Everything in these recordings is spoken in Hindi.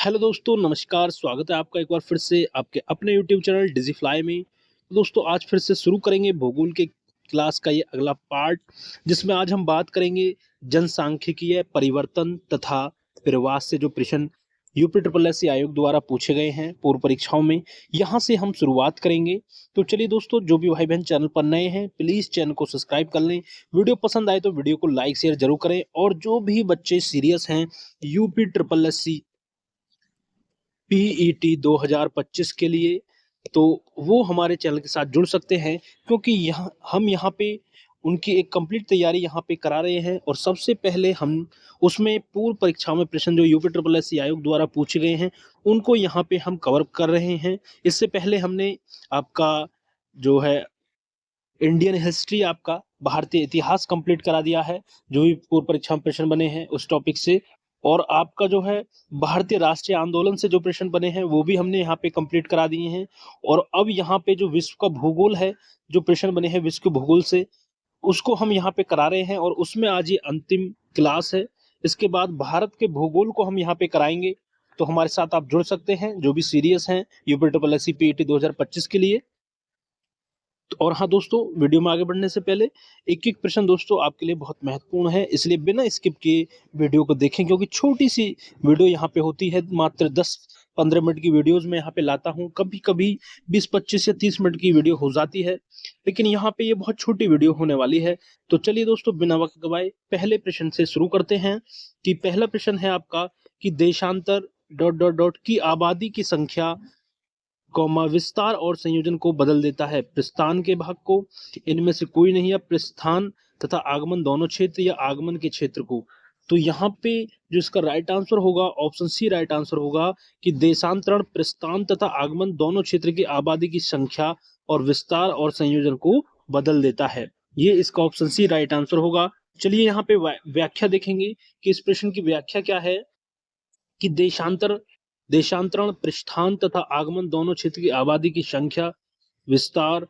हेलो दोस्तों, नमस्कार। स्वागत है आपका एक बार फिर से आपके अपने यूट्यूब चैनल डिजिफ्लाई में। तो दोस्तों, आज फिर से शुरू करेंगे भूगोल के क्लास का ये अगला पार्ट, जिसमें आज हम बात करेंगे जनसांख्यिकीय परिवर्तन तथा प्रवास से जो प्रश्न यूपी ट्रिपल एस आयोग द्वारा पूछे गए हैं पूर्व परीक्षाओं में, यहाँ से हम शुरुआत करेंगे। तो चलिए दोस्तों, जो भी भाई बहन चैनल पर नए हैं प्लीज चैनल को सब्सक्राइब कर लें। वीडियो पसंद आए तो वीडियो को लाइक शेयर जरूर करें, और जो भी बच्चे सीरियस हैं यूपी ट्रिपल एस पीईटी 2025 के लिए, तो वो हमारे चैनल के साथ जुड़ सकते हैं, क्योंकि यहाँ पे उनकी एक कंप्लीट तैयारी यहाँ पे करा रहे हैं। और सबसे पहले हम उसमें पूर्व परीक्षाओं में प्रश्न जो यूपी ट्रिपल एस आयोग द्वारा पूछे गए हैं उनको यहाँ पे हम कवर कर रहे हैं। इससे पहले हमने आपका जो है इंडियन हिस्ट्री, आपका भारतीय इतिहास कंप्लीट करा दिया है, जो भी पूर्व परीक्षा में प्रश्न बने हैं उस टॉपिक से। और आपका जो है भारतीय राष्ट्रीय आंदोलन से जो प्रश्न बने हैं वो भी हमने यहाँ पे कंप्लीट करा दिए हैं। और अब यहाँ पे जो विश्व का भूगोल है, जो प्रश्न बने हैं विश्व के भूगोल से, उसको हम यहाँ पे करा रहे हैं, और उसमें आज ये अंतिम क्लास है। इसके बाद भारत के भूगोल को हम यहाँ पे कराएंगे। तो हमारे साथ आप जुड़ सकते हैं जो भी सीरियस हैं यूपी ट्रिपल एस पीईटी 2025 के लिए। और हाँ दोस्तों, वीडियो में आगे बढ़ने से पहले एक एक प्रश्न दोस्तों आपके लिए बहुत महत्वपूर्ण है, इसलिए बिना स्किप किए वीडियो को देखें, क्योंकि छोटी सी वीडियो यहाँ पे होती है। मात्र 10-15 मिनट की वीडियोस में यहाँ पे लाता हूँ, कभी कभी 20-25 या 30 मिनट की वीडियो हो जाती है, लेकिन यहाँ पे ये बहुत छोटी वीडियो होने वाली है। तो चलिए दोस्तों, बिना वक्त गवाए पहले प्रश्न से शुरू करते हैं। कि पहला प्रश्न है आपका कि देशांतर डॉट डॉट डॉट की आबादी की संख्या विस्तार और संयोजन को बदल देता है। प्रस्थान के भाग को, इनमें से कोई नहीं, या प्रस्थान तथा आगमन दोनों क्षेत्र, या आगमन के क्षेत्र को। तो यहाँ पे जो इसका राइट आंसर होगा ऑप्शन सी राइट आंसर होगा कि देशांतरण प्रस्थान तथा आगमन दोनों क्षेत्र की आबादी की संख्या और विस्तार और संयोजन को बदल देता है। ये इसका ऑप्शन सी राइट आंसर होगा। चलिए यहाँ पे व्याख्या देखेंगे कि इस प्रश्न की व्याख्या क्या है। कि देशांतरण प्रस्थान तथा आगमन दोनों क्षेत्र की आबादी की संख्या, विस्तार,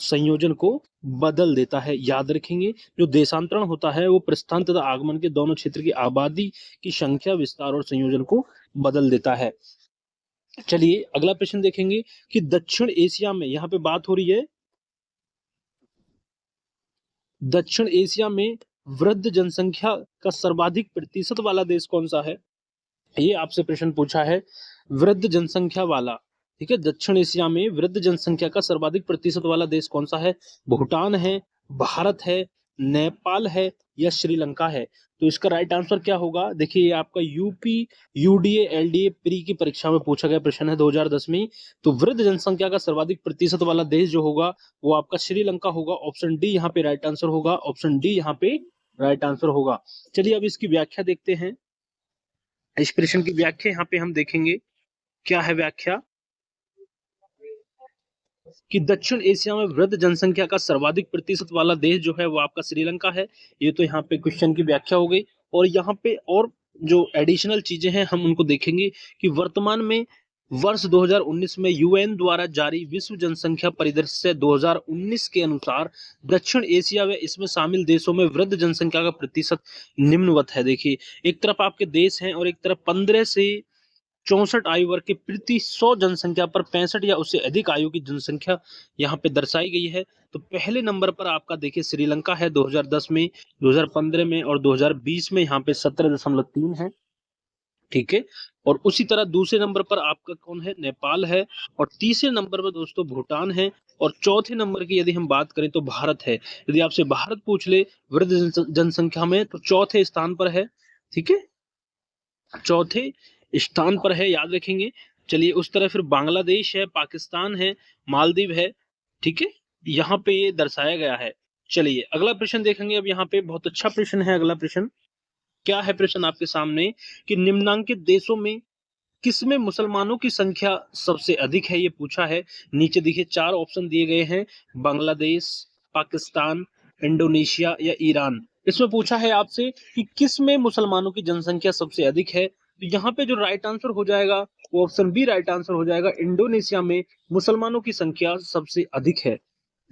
संयोजन को बदल देता है। याद रखेंगे, जो देशांतरण होता है वो प्रस्थान तथा आगमन के दोनों क्षेत्र की आबादी की संख्या, विस्तार और संयोजन को बदल देता है। चलिए अगला प्रश्न देखेंगे कि दक्षिण एशिया में, यहाँ पे बात हो रही है दक्षिण एशिया में वृद्ध जनसंख्या का सर्वाधिक प्रतिशत वाला देश कौन सा है। ये आपसे प्रश्न पूछा है वृद्ध जनसंख्या वाला। ठीक है, दक्षिण एशिया में वृद्ध जनसंख्या का सर्वाधिक प्रतिशत वाला देश कौन सा है। भूटान है, भारत है, नेपाल है, या श्रीलंका है। तो इसका राइट आंसर क्या होगा। देखिए, ये आपका यूपी यूडीए एलडीए प्री की परीक्षा में पूछा गया प्रश्न है 2010 में। तो वृद्ध जनसंख्या का सर्वाधिक प्रतिशत वाला देश जो होगा वो आपका श्रीलंका होगा। ऑप्शन डी यहाँ पे राइट आंसर होगा। ऑप्शन डी यहाँ पे राइट आंसर होगा। चलिए अब इसकी व्याख्या देखते हैं। इस प्रश्न की व्याख्या यहाँ पे हम देखेंगे, क्या है व्याख्या। कि दक्षिण एशिया में वृद्ध जनसंख्या का सर्वाधिक प्रतिशत वाला देश जो है वो आपका श्रीलंका है। ये तो यहाँ पे क्वेश्चन की व्याख्या हो गई। और यहाँ पे और जो एडिशनल चीजें हैं हम उनको देखेंगे कि वर्तमान में वर्ष 2019 में यूएन द्वारा जारी विश्व जनसंख्या परिदृश्य 2019 के अनुसार दक्षिण एशिया व इसमें शामिल देशों में वृद्ध जनसंख्या का प्रतिशत निम्नवत है। देखिए, एक तरफ आपके देश हैं और एक तरफ 15 से 64 आयु वर्ग के प्रति 100 जनसंख्या पर 65 या उससे अधिक आयु की जनसंख्या यहाँ पे दर्शाई गई है। तो पहले नंबर पर आपका देखिए श्रीलंका है 2010 में, 2015 में और 2020 में यहाँ पे 17.3 है। ठीक है, और उसी तरह दूसरे नंबर पर आपका कौन है, नेपाल है। और तीसरे नंबर पर दोस्तों भूटान है। और चौथे नंबर की यदि हम बात करें तो भारत है। यदि आपसे भारत पूछ ले वृद्ध जनसंख्या में, तो चौथे स्थान पर है। ठीक है, चौथे स्थान पर है, याद रखेंगे। चलिए उस तरह फिर बांग्लादेश है, पाकिस्तान है, मालदीव है। ठीक है, यहाँ पे ये दर्शाया गया है। चलिए अगला प्रश्न देखेंगे। अब यहाँ पे बहुत अच्छा प्रश्न है। अगला प्रश्न क्या है, प्रश्न आपके सामने कि निम्नांकित देशों में किसमें मुसलमानों की संख्या सबसे अधिक है, ये पूछा है। नीचे देखिए 4 ऑप्शन दिए गए हैं, बांग्लादेश, पाकिस्तान, इंडोनेशिया या ईरान। इसमें पूछा है आपसे कि किसमें मुसलमानों की जनसंख्या सबसे अधिक है। तो यहाँ पे जो राइट आंसर हो जाएगा वो ऑप्शन बी राइट आंसर हो जाएगा। इंडोनेशिया में मुसलमानों की संख्या सबसे अधिक है।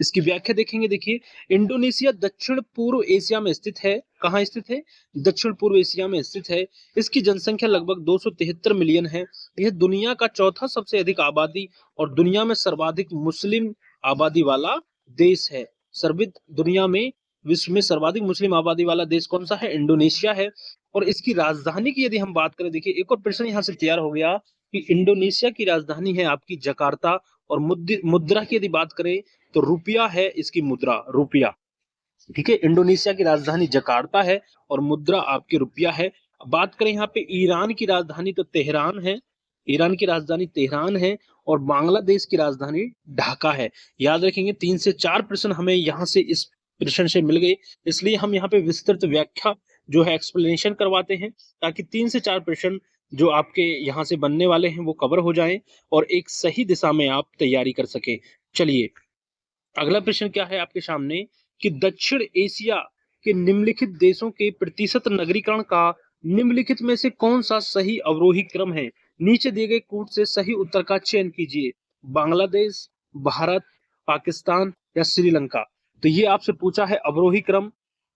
इसकी व्याख्या देखेंगे, देखिए इंडोनेशिया दक्षिण पूर्व एशिया में स्थित है। कहाँ स्थित है? दक्षिण पूर्व एशिया में स्थित है। इसकी जनसंख्या लगभग 273 मिलियन है। यह दुनिया का चौथा सबसे अधिक आबादी और दुनिया में सर्वाधिक मुस्लिम आबादी वाला देश है। सर्वित दुनिया में विश्व में सर्वाधिक मुस्लिम आबादी वाला देश कौन सा है? इंडोनेशिया है। और इसकी राजधानी की यदि हम बात करें, देखिए एक और प्रश्न यहाँ से तैयार हो गया कि इंडोनेशिया की राजधानी है आपकी जकार्ता, और मुद्रा की यदि बात करें तो रुपया है इसकी मुद्रा, रुपया। ठीक है, इंडोनेशिया की राजधानी जकार्ता है और मुद्रा आपकी रुपया है। बात करें यहाँ पे ईरान की राजधानी तो तेहरान है, ईरान की राजधानी तेहरान है, और बांग्लादेश की राजधानी ढाका है। याद रखेंगे 3 से 4 प्रश्न हमें यहाँ से इस प्रश्न से मिल गए, इसलिए हम यहाँ पे विस्तृत व्याख्या जो है एक्सप्लेनेशन करवाते हैं, ताकि 3 से 4 प्रश्न जो आपके यहाँ से बनने वाले हैं वो कवर हो जाएं और एक सही दिशा में आप तैयारी कर सकें। चलिए अगला प्रश्न क्या है आपके सामने कि दक्षिण एशिया के निम्नलिखित देशों के प्रतिशत नगरीकरण का निम्नलिखित में से कौन सा सही अवरोही क्रम है? नीचे दिए गए कूट से सही उत्तर का चयन कीजिए। बांग्लादेश, भारत, पाकिस्तान या श्रीलंका। तो ये आपसे पूछा है अवरोही क्रम,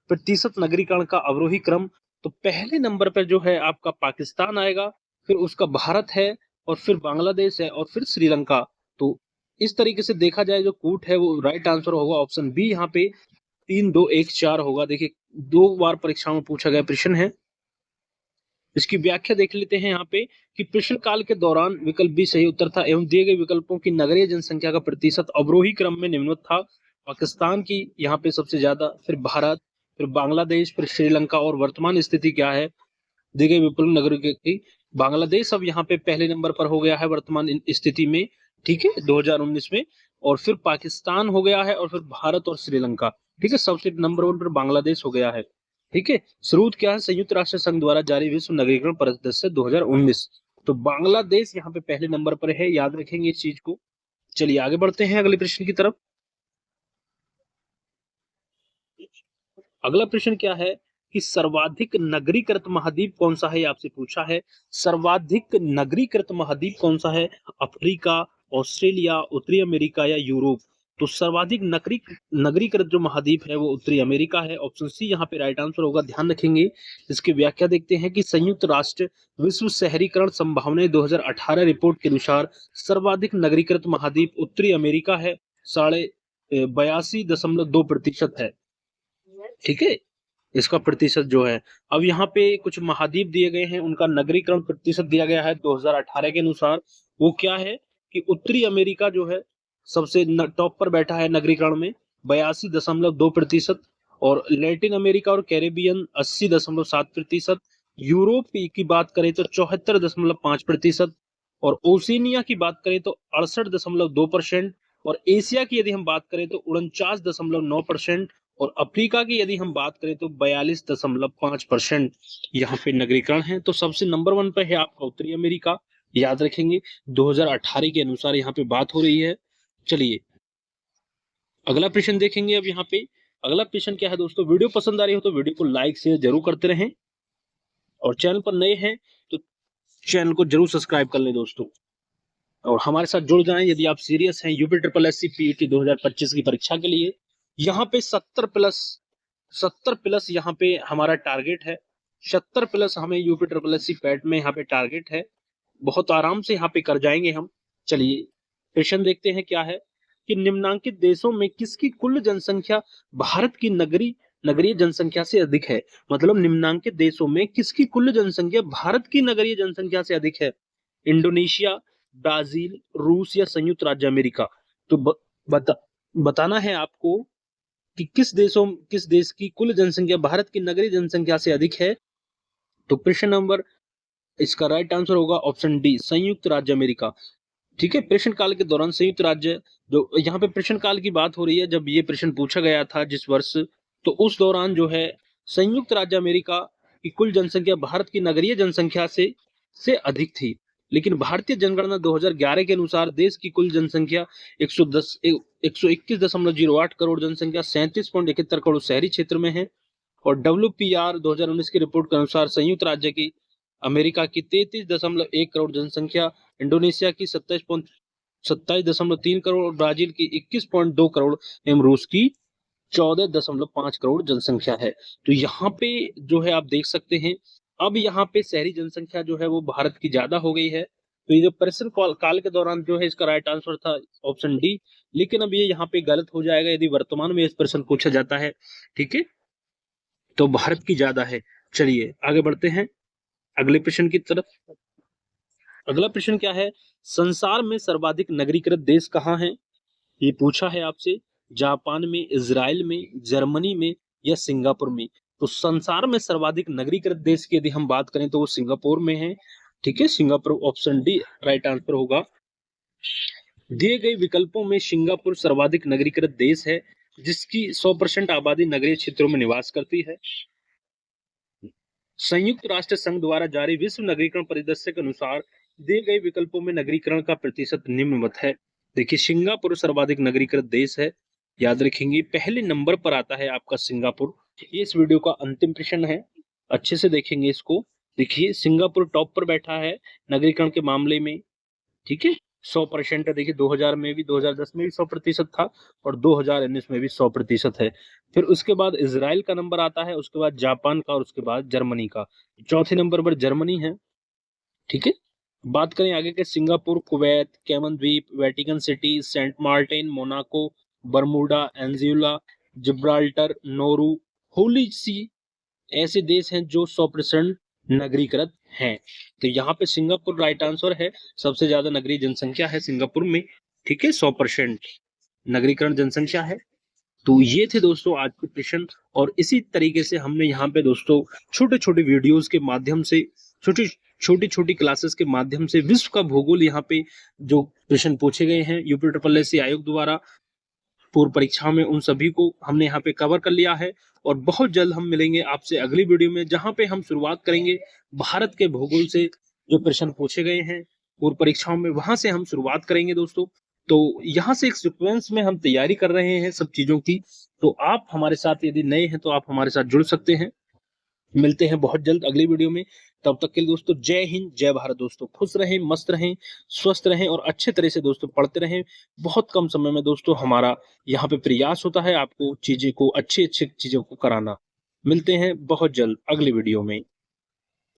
प्रतिशत नगरीकरण का अवरोही क्रम। तो पहले नंबर पर जो है आपका पाकिस्तान आएगा, फिर उसका भारत है, और फिर बांग्लादेश है, और फिर श्रीलंका। तो इस तरीके से देखा जाए जो कूट है वो राइट आंसर होगा ऑप्शन बी, यहाँ पे 3 2 1 4 होगा। देखिए 2 बार परीक्षाओं में पूछा गया प्रश्न है। इसकी व्याख्या देख लेते हैं यहाँ पे कि प्रश्न काल के दौरान विकल्प बी सही उत्तर था, एवं दिए गए विकल्पों की नगरीय जनसंख्या का प्रतिशत अवरोही क्रम में निम्नवत था। पाकिस्तान की यहाँ पे सबसे ज्यादा, फिर भारत, फिर बांग्लादेश, फिर श्रीलंका, और वर्तमान स्थिति क्या है दिए गए विकल्प नगरीय की? बांग्लादेश अब यहाँ पे पहले नंबर पर हो गया है वर्तमान स्थिति में, ठीक है 2019 में, और फिर पाकिस्तान हो गया है, और फिर भारत और श्रीलंका। ठीक है, सबसे नंबर 1 पर बांग्लादेश हो गया है। ठीक है, स्रोत क्या है? संयुक्त राष्ट्र संघ द्वारा जारी विश्व नगरीकरण परिदृश्य 2019। तो बांग्लादेश यहाँ पे पहले नंबर पर है, याद रखेंगे इस चीज को। चलिए आगे बढ़ते हैं अगले प्रश्न की तरफ। अगला प्रश्न क्या है कि सर्वाधिक नगरीकृत महाद्वीप कौन सा है? आपसे पूछा है सर्वाधिक नगरीकृत महाद्वीप कौन सा है? अफ्रीका, ऑस्ट्रेलिया, उत्तरी अमेरिका या यूरोप? तो सर्वाधिक नगरीकृत जो महाद्वीप है वो उत्तरी अमेरिका है। ऑप्शन सी यहाँ पे राइट आंसर होगा, ध्यान रखेंगे। इसकी व्याख्या देखते हैं कि संयुक्त राष्ट्र विश्व शहरीकरण संभावनाएं 2018 रिपोर्ट के अनुसार सर्वाधिक नगरीकृत महाद्वीप उत्तरी अमेरिका है, 82.2% है। ठीक है, इसका प्रतिशत जो है, अब यहाँ पे कुछ महाद्वीप दिए गए हैं, उनका नगरीकरण प्रतिशत दिया गया है 2018 के अनुसार। वो क्या है कि उत्तरी अमेरिका जो है सबसे टॉप पर बैठा है नगरीकरण में 82.2%, और लैटिन अमेरिका और कैरेबियन 80.7%, यूरोप की बात करें तो 74.5%, और ओशिनिया की बात करें तो 68.2%, और एशिया की यदि हम बात करें तो 49.9%, और अफ्रीका की यदि हम बात करें तो 42.5% यहाँ पे नगरीकरण है। तो सबसे नंबर 1 पे है आपका उत्तरी अमेरिका, याद रखेंगे 2018 के अनुसार यहाँ पे बात हो रही है। चलिए अगला प्रश्न देखेंगे। अब यहाँ पे अगला प्रश्न क्या है दोस्तों, वीडियो पसंद आ रही हो तो वीडियो को लाइक शेयर जरूर करते रहें, और चैनल पर नए हैं तो चैनल को जरूर सब्सक्राइब कर लें दोस्तों, और हमारे साथ जुड़ जाएं यदि आप सीरियस हैं यूपी ट्रिपल एससी पीईटी 2025 की परीक्षा के लिए। यहाँ पे 70 प्लस यहाँ पे हमारा टारगेट है, 70 प्लस हमें यूपी ट्रिपल एससी पैट में यहाँ पे टारगेट है, बहुत आराम से यहाँ पे कर जाएंगे हम। चलिए प्रश्न देखते हैं क्या है कि निम्नांकित देशों में किसकी कुल जनसंख्या भारत की नगरीय जनसंख्या से अधिक है? मतलब निम्नांकित देशों में किसकी कुल जनसंख्या भारत की नगरीय जनसंख्या से अधिक है? इंडोनेशिया, ब्राजील, रूस या संयुक्त राज्य अमेरिका? तो बताना है आपको कि किस देश की कुल जनसंख्या भारत की नगरीय जनसंख्या से अधिक है। तो प्रश्न नंबर इसका राइट आंसर होगा ऑप्शन डी, संयुक्त राज्य अमेरिका। ठीक है, प्रश्न काल के दौरान संयुक्त राज्य, जो यहाँ पे प्रश्न काल की बात हो रही है, जब ये प्रश्न पूछा गया था जिस वर्ष, तो उस दौरान जो है संयुक्त राज्य अमेरिका की कुल जनसंख्या भारत की नगरीय जनसंख्या से अधिक थी। लेकिन भारतीय जनगणना 2011 के अनुसार देश की कुल जनसंख्या 121.08 करोड़ जनसंख्या 37.71 करोड़ शहरी क्षेत्र में है, और WPR 2019 की रिपोर्ट के अनुसार संयुक्त राज्य की अमेरिका की 33.1 करोड़ जनसंख्या, इंडोनेशिया की 27.3 करोड़ और ब्राजील की 21.2 करोड़ एवं रूस की 14.5 करोड़ जनसंख्या है। तो यहाँ पे जो है आप देख सकते हैं, अब यहाँ पे शहरी जनसंख्या जो है वो भारत की ज्यादा हो गई है। तो ये जो प्रश्न काल के दौरान जो है इसका राइट आंसर था ऑप्शन डी, लेकिन अब ये यहाँ पे गलत हो जाएगा यदि वर्तमान में इस प्रश्न पूछा जाता है। ठीक है, तो भारत की ज्यादा है। चलिए आगे बढ़ते हैं अगले प्रश्न की तरफ। अगला प्रश्न क्या है, संसार में सर्वाधिक नगरीकृत देश कहाँ है? ये पूछा है आपसे, जापान में, इजराइल में, जर्मनी में या सिंगापुर में। तो संसार में सर्वाधिक नगरीकृत देश की यदि हम बात करें तो वो सिंगापुर में है। ठीक है, Singapore option D right answer होगा। दिए गए विकल्पों में सिंगापुर सर्वाधिक नगरीकृत देश है जिसकी 100% आबादी नगरीय क्षेत्रों में निवास करती है। संयुक्त राष्ट्र संघ द्वारा जारी विश्व नगरीकरण परिदृश्य के अनुसार दिए गए विकल्पों में नगरीकरण का प्रतिशत निम्नवत है। देखिए सिंगापुर सर्वाधिक नगरीकृत देश है, याद रखेंगे पहले नंबर पर आता है आपका सिंगापुर। ये इस वीडियो का अंतिम प्रश्न है, अच्छे से देखेंगे इसको। देखिए सिंगापुर टॉप पर बैठा है नगरीकरण के मामले में। ठीक है, 100% है। देखिए 2000 में भी, 2010 में भी 100% था और 2019 में भी 100% है। फिर उसके बाद इजराइल का नंबर आता है, उसके बाद जापान का और उसके बाद जर्मनी का। चौथे नंबर पर जर्मनी है। ठीक है, बात करें आगे के सिंगापुर, कुवैत, कैमन द्वीप, Vatican City, Saint Martin, Monaco, Bermuda, Anguilla, Gibraltar, Nauru, Holy See ऐसे देश हैं जो 100% नगरीकृत हैं। तो यहाँ पे सिंगापुर राइट आंसर है, सबसे ज्यादा नगरीय जनसंख्या है सिंगापुर में। ठीक है, 100% नगरीकरण जनसंख्या है। तो ये थे दोस्तों आज के प्रश्न, और इसी तरीके से हमने यहाँ पे दोस्तों छोटे छोटे वीडियोस के माध्यम से, छोटी छोटी क्लासेस के माध्यम से विश्व का भूगोल यहाँ पे जो प्रश्न पूछे गए हैं यूपी SSC आयोग द्वारा पूर्व परीक्षा में, उन सभी को हमने यहाँ पे कवर कर लिया है। और बहुत जल्द हम मिलेंगे आपसे अगली वीडियो में, जहाँ पे हम शुरुआत करेंगे भारत के भूगोल से। जो प्रश्न पूछे गए हैं पूर्व परीक्षाओं में, वहां से हम शुरुआत करेंगे दोस्तों। तो यहाँ से एक सीक्वेंस में हम तैयारी कर रहे हैं सब चीजों की। तो आप हमारे साथ यदि नए हैं तो आप हमारे साथ जुड़ सकते हैं। मिलते हैं बहुत जल्द अगली वीडियो में, तब तक के लिए दोस्तों जय हिंद जय भारत। दोस्तों खुश रहें, मस्त रहें, स्वस्थ रहें और अच्छे तरह से दोस्तों पढ़ते रहें। बहुत कम समय में दोस्तों हमारा यहाँ पे प्रयास होता है आपको चीजें को, अच्छी अच्छी चीजों को कराना। मिलते हैं बहुत जल्द अगली वीडियो में।